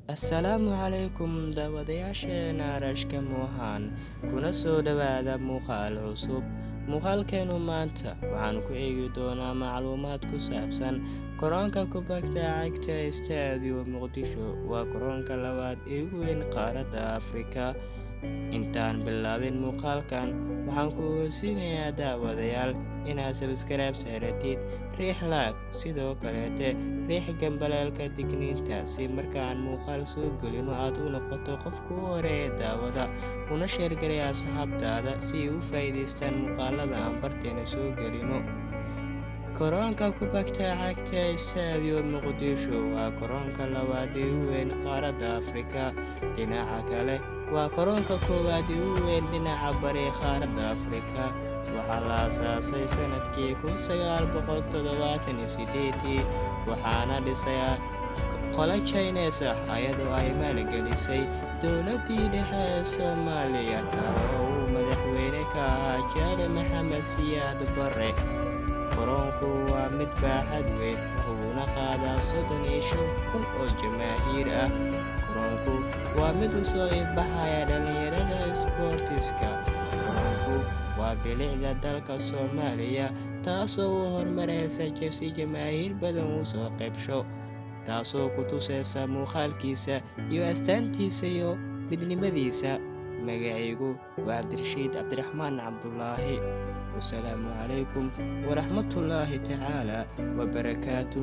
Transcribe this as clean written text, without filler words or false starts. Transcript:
Assalaamu calaykum daawadayaasheena rashka muuhaan kuna soo dhawaada muuqaal cusub. Muuqaalkeenu maanta waxaan ku eegi doonaa macluumaad ku saabsan garoonka kubadda cagta ee Stadium Muqdisho. Waa garoonka labaad ee ugu weyn qaaradda Afrika. Intaan bilaabin muuqaalkan, waxaan ku ogeysiinayaa daawadayaal inaad subscribe saaratid, riix like, sidoo kaleete riix gambaleelka digniinta si markaan muuqaal soo gelino aad u noqoto qofka ugu horeeya ee daawada, una sheer garee asxaabtaada si ay u faa'iidaystaan muuqaalada aan barteena soo gelino. Garoonka kubadda cagta ee Stadium Muqdisho waa garoonka labaad ee ugu weyn qaaradda Afrika. Dhinaca kale, waa garoonka koowaad ee ugu weyn dhinaca bari qaaradda Afrika. Waxaa la aasaasay sanadkii 1978, waxaana dhisay qolo Chinese ah iyadoo ay maalgelisay dowladdii dhexe ee Soomaaliya oo uu madaxweyne ka ahaa Jaale Maxamed Siyaad Barre. Garoonku waa mid baaxad weyn, wuxuuna qaadaa 35,000 oo jamaahiir ah. Garoonku waa mid u soo ifbaxaya dhalinyarada isboortiska. Garoonku waa bilicda dalka Soomaaliya, taasoo u horumaraysa si jamaahiir badan u soo qaybsho, taasoo ku tusaysa muuqaalkiisa iyo astaantiisa iyo midnimadiisa. Magacaygu waa Cabdirashiid Cabdiraxmaan Cabdulaahi. Wassalaamu calaykum waraxmatullaahi tacaala wabarakaatu.